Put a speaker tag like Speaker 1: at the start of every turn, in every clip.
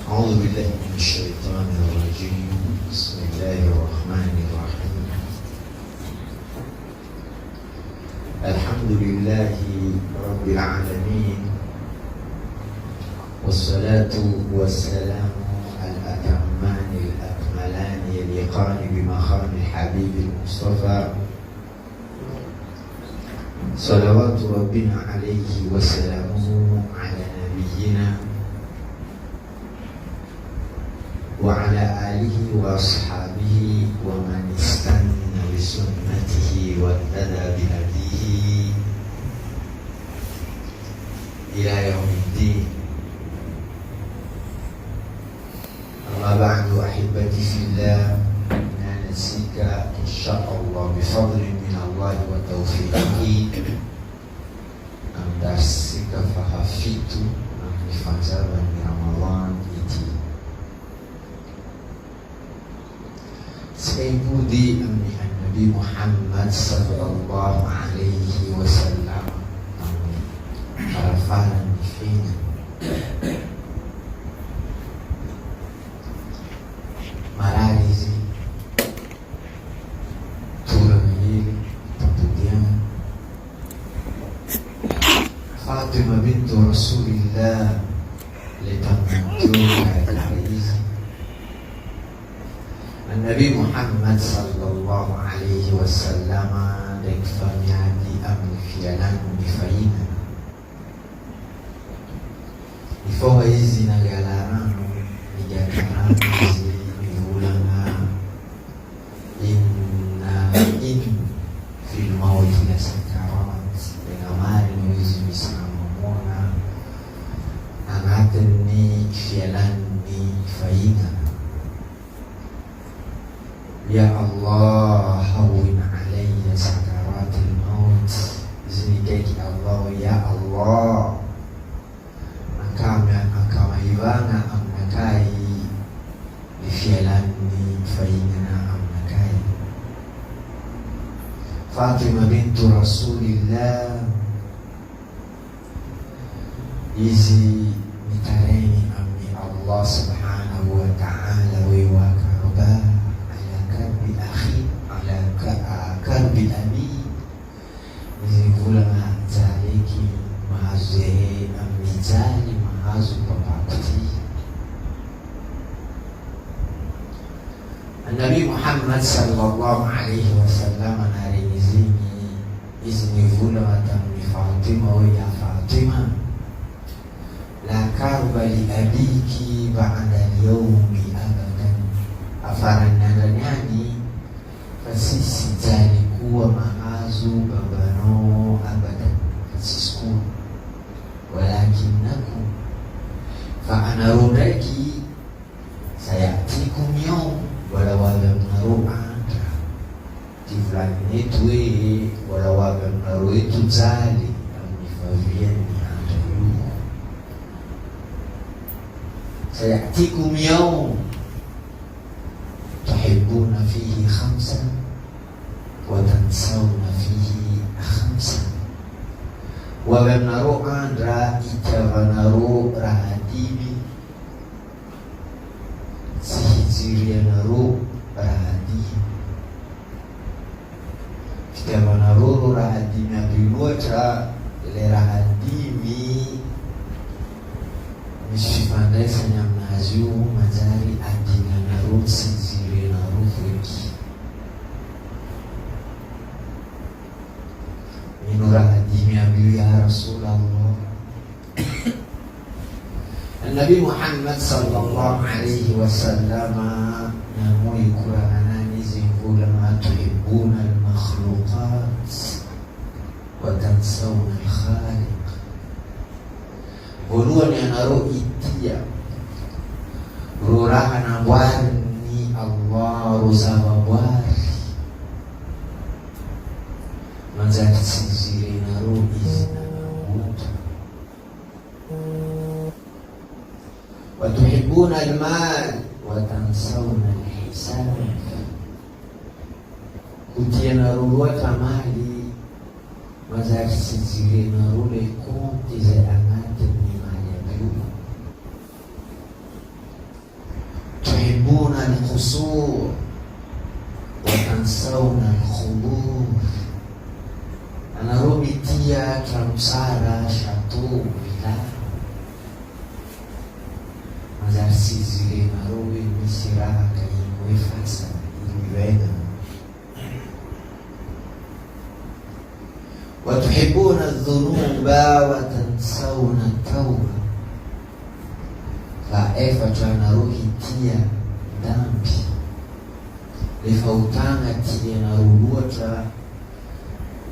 Speaker 1: أعوذ بالله من الشيطان الرجيم. بسم الله الرحمن الرحيم. الحمد لله رب العالمين، والصلاة والسلام الأتمان الأكملان يليقان بمقام الحبيب المصطفى صلوات ربنا عليه وسلامه على نبينا وعلى آله وأصحابه ومن استنى بسنته واهتدى بهديه إلى يوم الدين. أما بعد أحبتي في الله، نسيك إن شاء الله بفضل من الله وتوفيقه أن درسك فحفظت أن نفجر من رمضان إتي سيبودي أمني النبي محمد صلى الله عليه وسلم عرفانا فينا mararizi turang hili pembuktian Fatimah bintu Rasulillah litamangkiwa al-Arizi Nabi Muhammad sallallahu alaihi wasallam dan kifanyadi amfialan nifaina ifawa hizi na galarano ni galarano hizi fil mauti la sakarat, pengamari mwezi misamamona angaten ni fialan ni faina. Ya Allah, hawin alayya sakaratil maut. Zinikeki Allah, ya Allah, akamaiwana amnakai ni fialan ni faina. Fatimah bintu Rasulillah hizi ni tarehe amni Allah subhanahu wa ta'ala wewaka roba ala karbi akhi ala karbi abi hizi vulana zaliki mahazuhe amni zali mahazu papakti Nabi Muhammad sallallahu alaihi wasallam izni vula watamni Fatima wa ya Fatima la karba li abiki ba'da al-yawmi abadan afaranadani fasisi zalikuwa maazu babano abadan fasisku walakinakum fa'ana rudaki sayatikum yawm wala wabamnaru'a fulani itu wala wabamnaru itu zali amnifavieni hata yumo sayatikum yawm tuhibbuna fihi khamsan wa tansawna fihi khamsan wabamnaru andra itavanaru rahadibi sihizirianaru rahadibi Kemanaruru rahadimi abiluacha ile rahadimi mishifandai sanya mnaziu mazari adina naru sizire naru friki minu rahadimi abilu ya Rasulullah Nabi Muhammad sallallahu alaihi wasallam namui Qur'anani zingula ma tuhibbuna al-makhluqat wa tansawna al-khaliq. Buluan yang naruh itia rurahan awani Allah rusawabari manzati sinziri naruh izna muta wa tuhibbuna al-mal wa tansawna al-hisab. Utia naruwa tamali mazari sinzire narule konti za angate ni mali ya biu tuhibbuna al-qusur wa tansawna al-khubur. Anarumitia tramusara shatu bila mazarsizi maruwi misiraka iwefasa iweda. Wa tuhibbuna adh-dhunuba wa tansawna at-tawba. La efa twanaruhitia dhambi lefautanga tia narubuata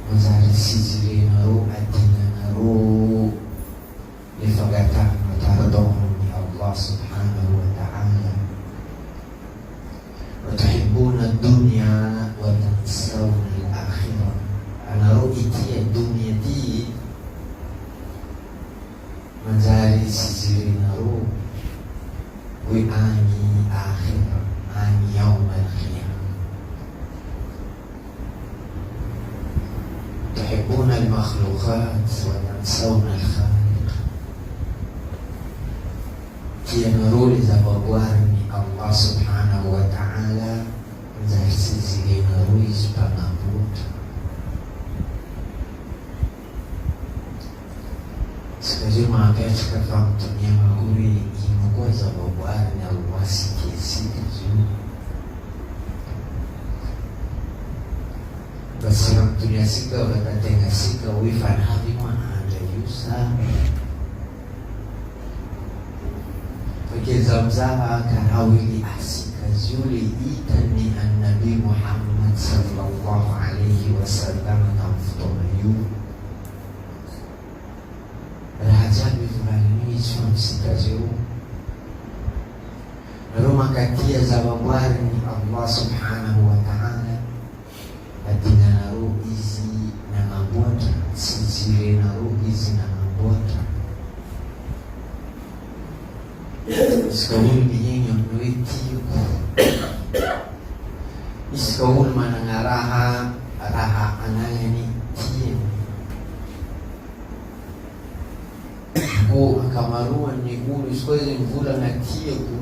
Speaker 1: mazari sizire naru adina naru lefagatana taradoni Allah subhanahu wa ta'ala. Wa tuhibbuna ad-dunya wa tansawna al-akhirah. Anaruhitia dunia di mazari sizire naru وآني آخر آني يوم القيامة. تحبون المخلوقات وتنسون الخالق. Kianaruli za babwani Allah subhanahu wa ta'ala za sizile narui zipangabuta. Sikajuma katika famtunia maguri za babwani na uwasikizika juu. Basi mtunia sika wakatenga sika uifanavi mwana yusa fakeza mzaha karawili asika zuli itani an-nabi Muhammad sallallahu alayhi wasallam na mfutoma yu rajabi fulani ishamsika juu. Rumah katia za babwari ni Allah subhanahu wa ta'ala. Adina naru izi na ngabota, sisire naru izi na ngabota. Iskawul biyenyo mnuitiyo. Iskawul manangaraha raha anayani tiyo. Ko akamaruan ni ulu iskozi mvula na tiyo ku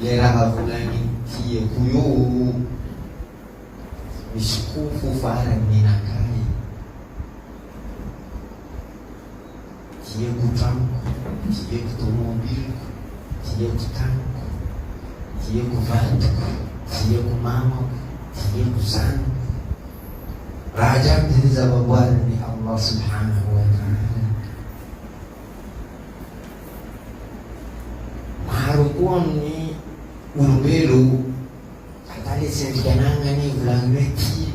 Speaker 1: leraha fulani tie kuyu mishkufu fara minakai tie kutangu tie kutomobilu tie kutangu tie kuvatu tie kumama tie kusangu. Rajab za babwani ni Allah subhanahu wa ta'ala. Maharukuan ni urbelu katali senkananga ni vulangweti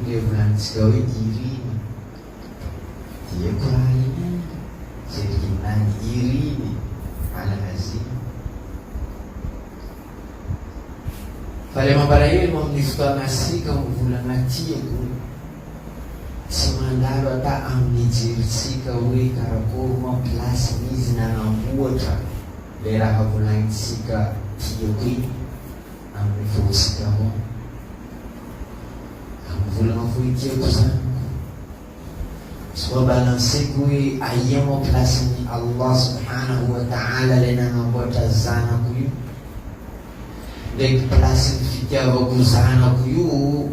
Speaker 1: nge vulanskawi irini tiye kurayini senkinani irini ala hazini fale mabarayi mamnifuta nasika mvulanatie ku simandaro ata amnijirsika we karakoma plus nizi na nambuota lera havulansika tiyoki amnifusika mo amvula mafuitie kusana so balansiku ayemo plus ni Allah subhanahu wa ta'ala lena ngambota zana kuyu dek plus fikia wakuzana kuyu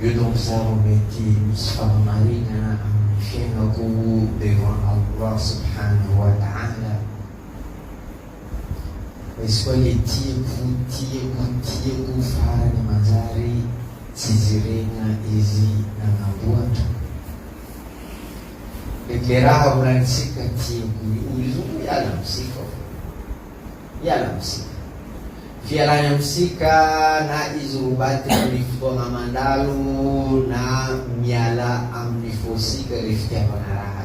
Speaker 1: yudom sao meti misfam marina amnifenga kuyu devant Allah subhanahu wa ta'ala. Escolhe tie fara ni mazari sizirenga izi na ngabuatu dekeraha ulansika tie ulizungu yala msika fialanya msika na izurubati kulifutonga mandalu na miala amnifosika lifikia panaraha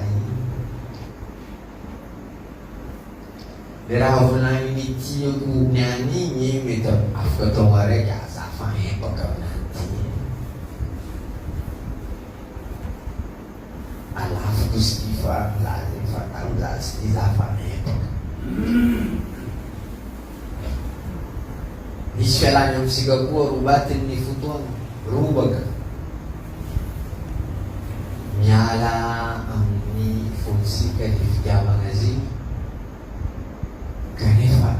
Speaker 1: leraha fulani ni tie kunyaninyi mita afkatongare jasa fahe pakananti alafu kustifa lazim fakamza stiza fahe nisfelanya msika kuwa rubati nifutonga rubaga nyala amni fonsika lifikia magazini kanefa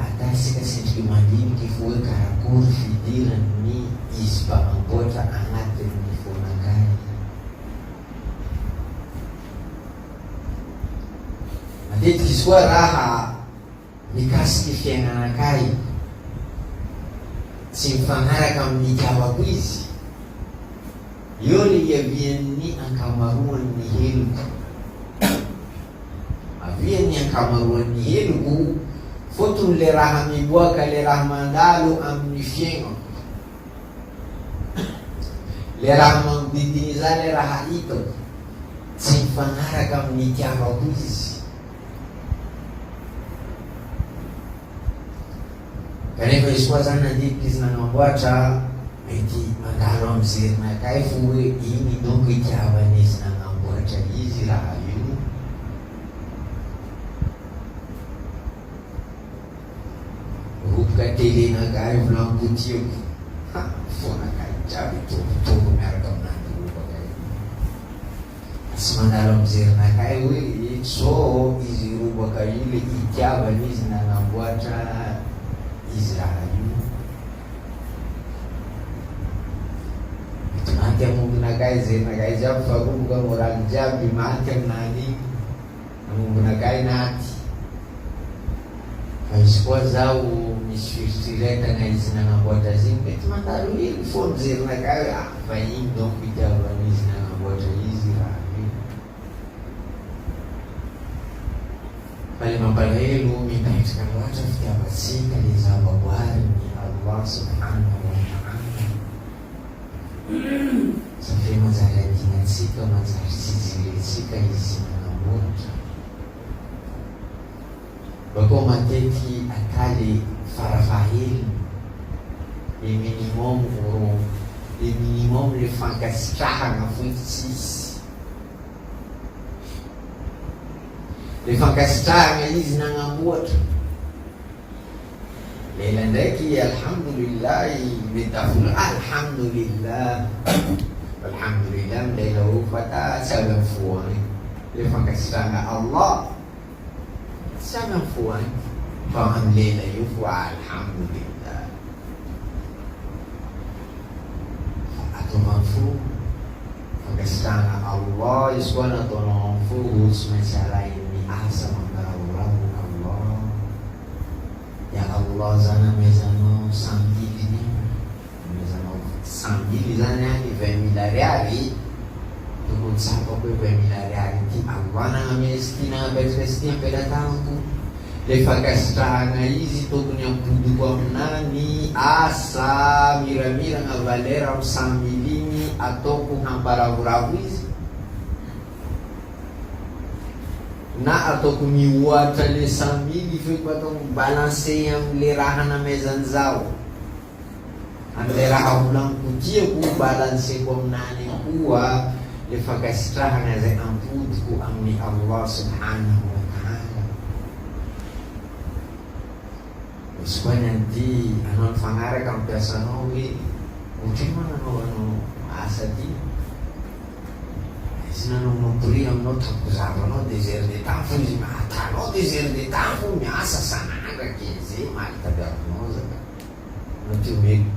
Speaker 1: madinika foi karakory fidirany izy mpamamboatra agnatin'ny fonakay. Matetiky izy koa raha mikasiky fiainanakay tsy mifanaraka amin'ny itiavako izy, eo le iavian'ny ankamaroan'ny heloko. Avian'ny ankamaroan'ny heloko fotony le raha miboaka, le raha mandalo amin'ny fiainako, le raha manodidina izany, le raha hitako tsy mifanaraka amin'ny itiavako izy. Kanefa izy koa zany nandidika izy nanamboatra, mety mandalo amin'ny jerinakay fo hoe iny donc itiavana izy nanamboatra izy raha io. Roboka telenakay volankotiako, fonakay jiaby tobotobo miaraka amin'andy robaka io. Tsy mandalo amin'ny jerinakay hoe zao izy robaka io le itiavana izy nanamboatra izy raha io. Maty amombonakay jerinakay jiaby fa roboka moraly jiaby maty amin'any iny, amombonakay naty. Fa izy koa zao misy fieritreretana izy nanamboatra azy iny, mety mandalo iny fony jerinakay hoe fa iny donc itiavana izy nanamboatra izy raha io. Fa le mampalahelo mipetraka loatra fitiavatsika le zavaboarin'ny Allah subhanahu wa ta'ala, satria manjary adinatsika, manjary tsijeletsika izy nanamboatra. Bakao matetiky ataly farafahaheliny, le minimum le fankasitrahana fotsy tsisy. Le fankasitrahana izy nanamboatra. Lela ndraiky alhamdulillah metafora alhamdulillah alhamdulillah lela ho fata tsy avy amin'ny fo agny. Le fankasitrahana Allah tsy avy amin'ny fo agny, fa amin'ny lela io fo alhamdulillah. Atao amin'ny fo fankasitrahana Allah izy koa nataonao amin'ny fo ho tsy maintsy alainy asa mangarahorahona Allah. Ya Allah zany amezanao 100 000, amezanao 100 000 zany agny 20 000 ariary, tokony tsapako hoe 20 000 ariary ity Allah nanameza ity nanapetraka izy ity ampelantanako. Le fankasitrahana izy tokony ampodiko aminany asa miramirana valera amin'ny 100 000 igny ataoko hamparavoravo izy, na ataoko mihoatra le 100 000 feoko ataoko balanse am'le raha namezany zao, am'le raha volaniko tiako balanseko aminany koa le fankasitrahana zay ampodiko amin'ny Allah subhanahu wa ta'ala. Izy koa nandy anao ny fagnaraka ampiasanao hoe ohatriny moa nanaovanao asa ty, izy nanao prix aminao takozavanao désert d'état fo izy mahatanao désert d'état fo miasa sanandraky zay malitabiavinao zaka anao teo meko.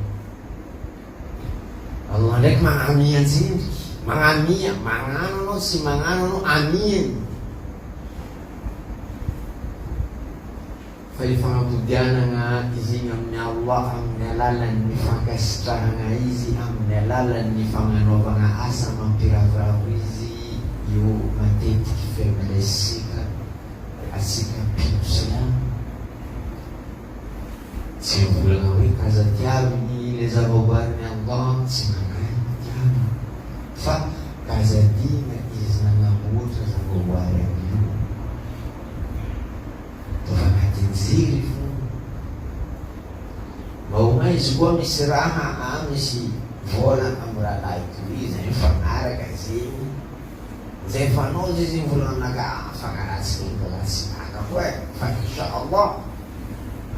Speaker 1: Allah ndraiky magnamia antsindriky, magnamia, magnano anao sy magnano anao amiany. Fa le fagnapodianana izy igny amin'ny Allah amin'ny alalan'ny fankasitrahana izy, amin'ny alalan'ny fagnanaovana asa mampiravoravo izy, io matetiky feblesika asika mpino-Silamo. Tsy volagna hoe kaza tiaviny le zavaboarin'ny Allah, tsy magnano tiaviny, fa kaza dina izy nanamboatra zavaboary amin'io. Tova agnatin'ny jery fo. Mahomay izy koa misy raha misy vola amin'ny raha laiko izy zay mifanaraka zegny, zay fanao zay zegny volanaka fagnaratsika iny valatsy makako e, fa inshallah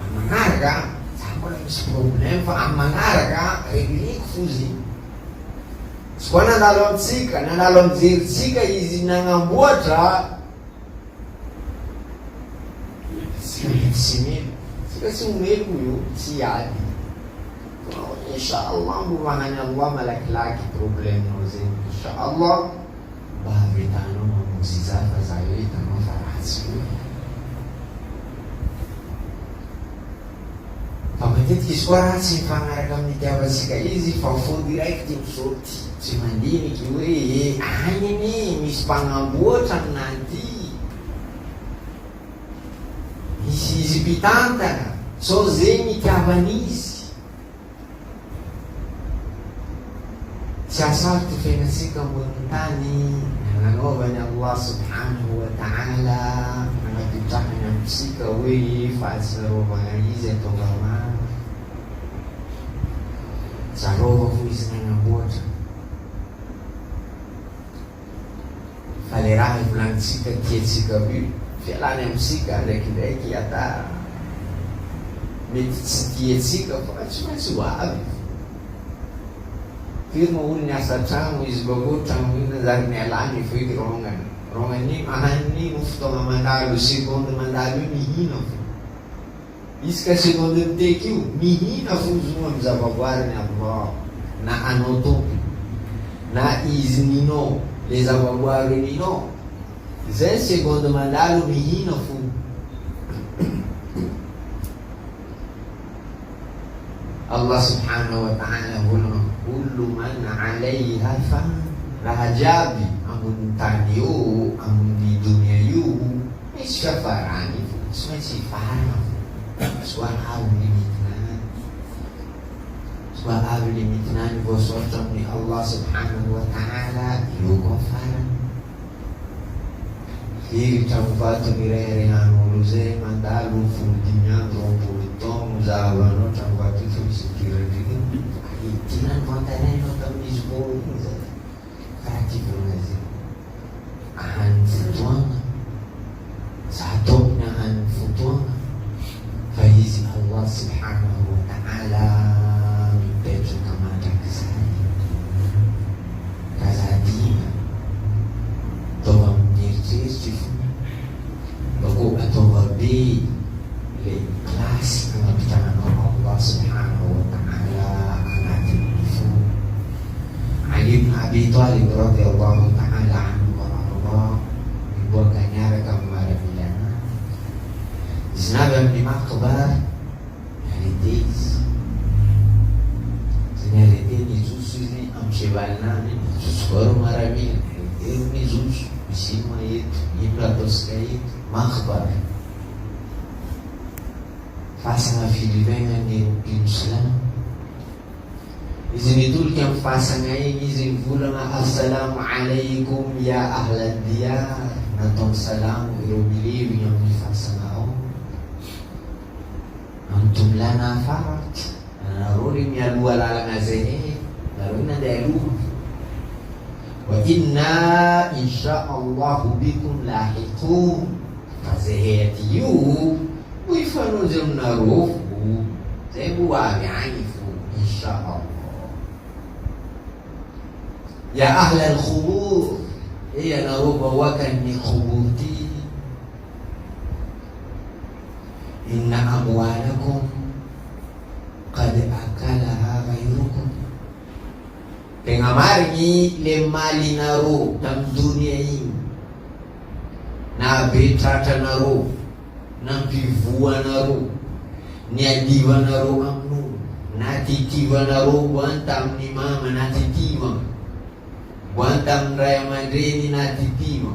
Speaker 1: am'magnaraka za mbola misy problème, fa am'magnaraka regleko fo ziny. Izy koa nandalo amitsika, nandalo amy jeritsika izy nanamboatra, tsy mety kasi umelo io tsy ady. Inshallah mbovagna Allah malakilaky probleminao zegny. Inshallah mba havitanao mamonjy za fa za io hitanao fa ratsy io. Fa matetiky izy koa ratsy mifagnaraka amin'ny itiavatsika izy fa fo direct misaoty, tsy mandiniky hoe agniny misy mpagnamboatra amin'anty. Misy izy mpitantana, so zegny itiavan'izy. Tsy asaroty fiainatsika ambony tany, nananovany Allah subhanahu wa ta'ala, nanapitrahany amintsika hoe fahatsiarovana izy atonga maro. Tsarova fo izy nanamboatra. Fa le raha ivolanitsika tiatsika io, fialany amintsika ndraikindraiky ata mety tsy tiatsika fa tsy maintsy ho avy. Firma olo niasa trano, izy bako trano iny zary nialany fo iky rongany. Rongany mahaniny fotoagna mandalo, seconde mandalo io mihina fo. Izy ka seconde miteky io, mihina fo zo amin'ny zavaboary ny Allah. Na anao tompo, na izy ninao, le zavaboary ninao. Zay seconde mandalo mihina fo. Allah subhanahu wa ta'ala volna kullu man 'alayha fan. Raha jiaby ambony tany io, ambony dunia io, misy fiafarany fo, tsy maintsy farana fo. Soahavy limitinany, soahavy limitinany voasoratra amin'ny Allah subhanahu wa ta'ala, io koa farany. Hiritra mivato nirehan'olo zay mandalo folo dimy andro, roapolo taogno zahavanao tranovato io misy kiradriny. Tinany vantanenao tamin'izy koa iny zay. Karaha ty volana zay. Ahany fotoagna, za ataony ahany fotoagna, fa izy Allah subhanahu wa ta'ala mipetraka mandrakizay. Kazadina ataova mieritreritra fo, bako ataova be le klasy agnapitananao Allah subhanahu wa ta'ala agnatin'ny fo. Ali ibn Abi Talib radhiyallahu ta'ala anhu wa ardah miboaka niaraka amin'ny miaramilana. Izy navy amin'ny makbar niarete izy. Izy niarete nijoso izy amin'ny chevalinany, nijoso koa ro miaramila, niarete ro nijoso. Misima eto, ino ataosika eto, makbar. Fasana filivegna ny mpino Islam. Izy nitolika amin'ny fasana iny, izy nivolana assalamu alaikum ya ahla diyar. Nataony salamo ireo milevigny amin'ny fasana ao. Antom lana farat, nareo re mialoha lalana zay, nareo nandeha aloha. Wa inna insha'allahu bikum lahiqun. Fazay ati io uifanonzy aminareo fo, zay ho avy agny fo, insha'allah. Ya ahla al-khubur, anareo bawakan'ny khubur ty. Inna amwalakum qad akalaha ghayrukum. Tengah marigi le malinaro tam dunia ini, na betratanaro, na pivuanaro, ni adivanaro amnu, na titivanaro bantam ni mama na titiva, bantam raya mandreni na titiva.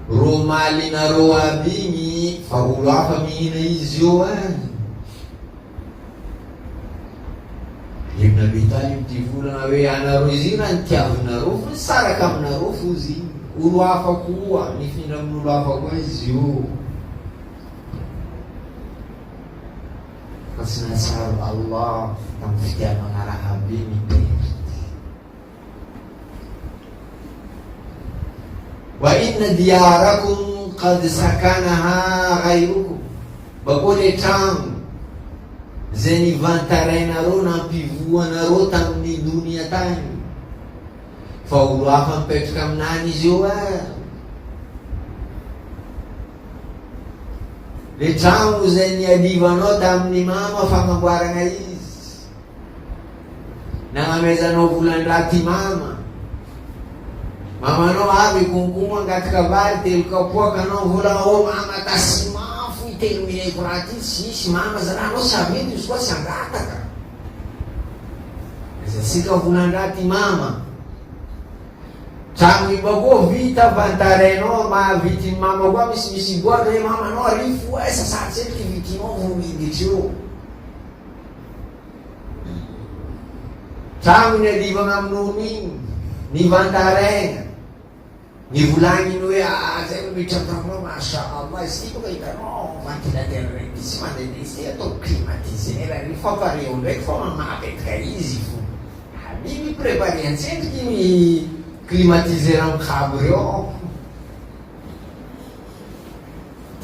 Speaker 1: Ro malinaro abingi fagulafa mihina izy io any. Ibn Abi Talib ty volana hoe anareo izy io na nitiavinareo fa saraka aminareo fo izy iny. Olo hafa koa, nifindra amin'olo hafa koa izy io. Fa tsy nahatsiaro Allah tamin'ny fitiavana raha be miperity. Wa inna diyarakum qad sakanaha ghayrukum. Bako le trano zay nivantarainareo na mpivoanareo tamin'ny dunia tany, fa olo hafa mipetraka aminany izy io. le tragno zay niadivanao tamin'ny mama fagnamboarana izy, nagnamezanao volan-draty mama, mamanao avy konkomo angataka vary telo kapoaka, anao volana o mama tasy mafo itelo mineko raty sisy mama zananao savety izy koa sy angataka, sika volan-draty mama. Tragno iba koa vita vantarainao mahavity mama koa misy boato hoe mamanao arifo sasatsy eky vitinao vo miditry eo. Tragno niadivana amin'olo igny, nivantaraina, nivolagny hoe zay hoe mitratragnao masha Allah isiko ka hitanao ventilateur reky sy mandehandeha ataoko climatiseur rehefa pareo ndraiky fa mamapetraka izy fo. Habiby préparé antsetriky ny climatiseur am'kabo reo.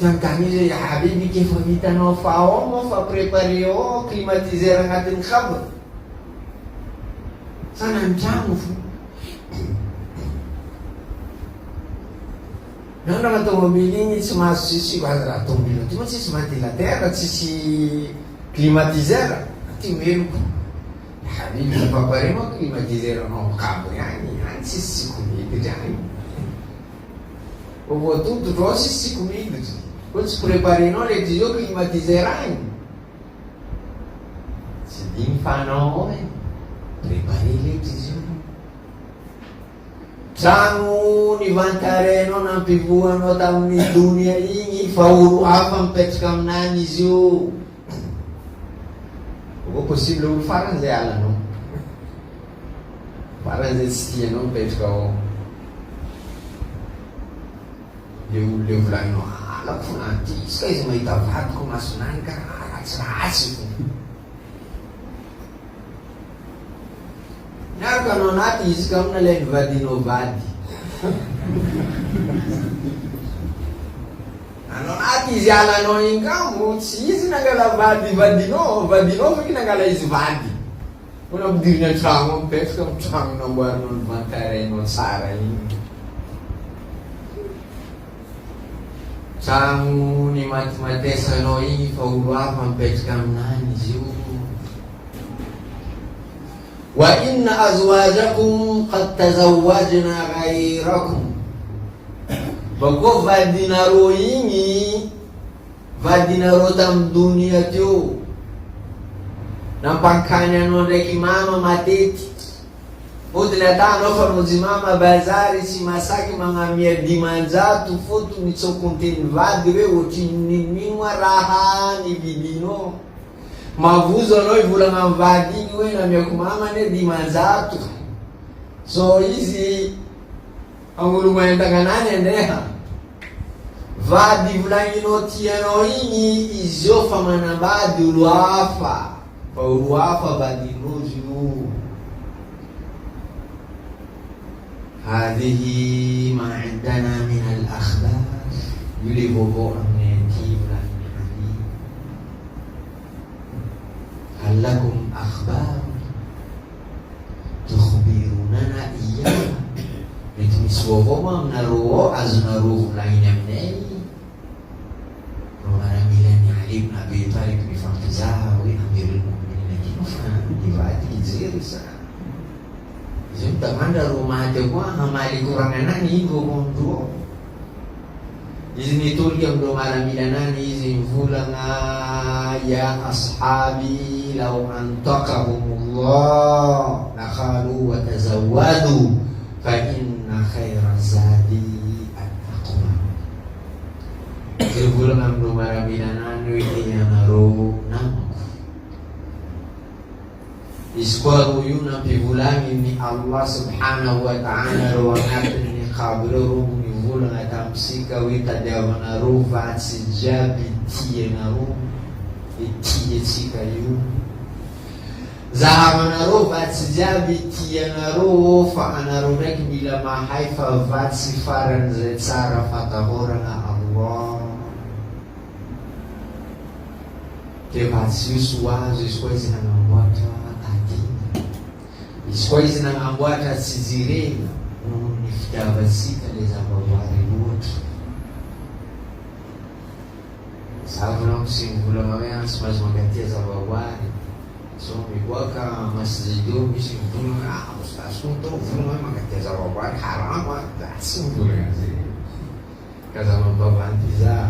Speaker 1: Tantany izy hoe habiby kefa vitanao fa ao moa fa préparé ao climatiseur agnatin'ny kabo. Sana an-tragno fo. Nana automobile igny tsy mahazo sisy raha automobile ty moa tsisy ventilateur, tsisy climatiseur, ty meloko. Habiby papare moa climatiseur anao kabo ihany tsisy sikomiditra any. Vao atototro ao sisy sikomiditra. Koa tsy préparenao le izy eo climatiseur any. Tsy dimy fanao ao e. Préparé le izy eo. Tragno nivantarainao nampivoanao tamin'ny donia igny fa olo hafa mipetraka aminany izy io. Vao possible olo farany zay alanao, farany zay tsy tianao mipetraka ao. Le olo le volagninao alako fo nanty izy ka izy mahita vadiko masonany ka ratsiratsy fo. Miaraka anao anaty izy ka amina le nivadinao vady. Anao anaty izy alanao igny kamo, tsy izy nangala vady vadinao feky nangala izy vady. Ona ampidiriny an-tragno mipetraka amin'ny tragno namboarinao nivantarainao tsara igny. Tragno ny matimatesanao igny fa olo hafa mipetraka aminany izy io. Wa inna azwajakum qad tazawwajna ghayrakum. Bago vadinareo igny, vadinareo tamin'ny donia teo, nampankany anao ndraiky mama matety. Fotony atanao fa monjy mama bazary sy masaky magnamia dimanjato fotony tsokonteny vady hoe ohatrin'ino raha nividinao. Mavozo anao ivolagna amin'ny vady igny hoe namiako mama ne dimanjato. So izy angolo maentanganany andeha. Vady volagninao tianao igny izy eo fa manambady olo hafa. Fa olo hafa vadinao io. Hadihi ma indana min al-akhbar. Yule bobo amne tibla. Hal lakum akhbar tukhbirunana iyyaha. Itu miswovo ma menaruh azunaruh lain yang nei. Romana milani Ali bin Abi Thalib bin Fazawi Amirul Mukminin kinofan dibati zirisa. Zunta manda rumah ada gua hamali kurang anak ni go kondo. Izni tulki amdo mara milanani izin fulanga ya ashabi law antaqahumullah nakhalu wa tazawwadu fa inna khairaz zadi at-taqwa. Kirbulang amdo mara milanani ya naro nam. Iskwaru yuna pivulani ni Allah subhanahu wa ta'ala ruwangatin ni khabiru ni vulanga tamsika wita dewana ruva sijabi tiye naru itiye tsika yu zahamana ruva sijabi tiye naru fa anarurek bila mahaifa vatsi faran zai tsara fatahorana Allah kevatsi usuwazo iskwazi na ngambwata iskwazi na ngambwata sizirena nifitavasika leza babari wote Sababu simvula mawea simas magatia za babwani. So miwaka masjidu simvula ustasunto vula magatia za babwani harama da simvula gazi. Kaza mababantiza.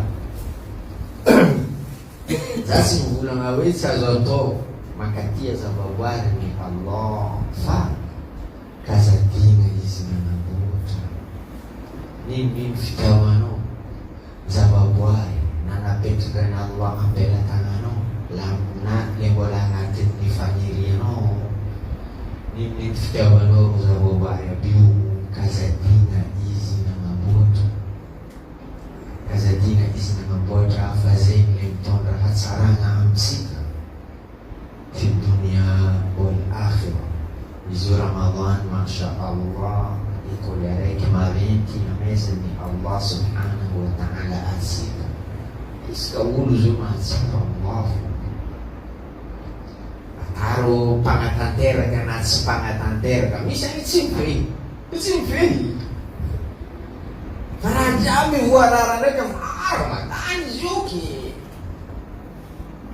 Speaker 1: Za simvula mawea sazoto magatia za babwani ni Allah fa kaza dina hizi na nabuta. Nini mfitawano za babwani na napetukan Allah ambela tanano lamna lebola ngatit nifanyiriano nini fitawano za babaya biu kazadina izi na maboto kazadina izi na maboto afazeni lemtonda hatsaranga amsika fi dunia wal akhirah Mizu Ramadan Masya Allah ikul yareki marinti na mesa ni Allah subhanahu wa ta'ala asika iskawulu zuma asika Allah ataro pangatantera kana sepangantera kami sangat simpi para jami wararana kam Ramadan zuki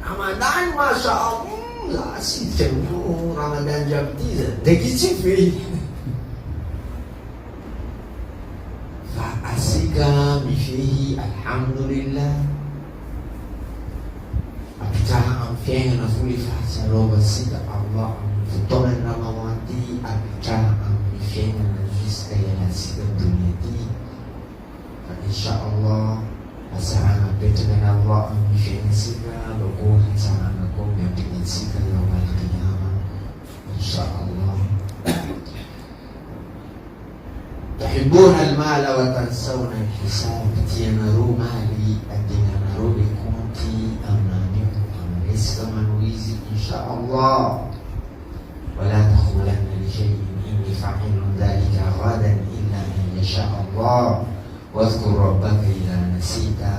Speaker 1: Ramadan Masya Allah la si temu Ramadan jam 10 deki simpi fa asika mifihi alhamdulillah apitaha amfienga na fuli fasa roba sika Allah futola na mawati apitaha amfienga na jista ya nasika dunia di fa insya Allah asarana petu dengan Allah amfienga sika loko hasarana ko mempingin sika yawal qiyamah insya Allah tuhibbuna al-mala wa tansawna al-hisab tiyanaru mali adinanaru bikunti amnaniku amriska manuizi insyaallah wala takhulanna li shay'in inni fa'ilun dhalika ghadan illa an yasha Allah wadhkur rabbaka idha nasita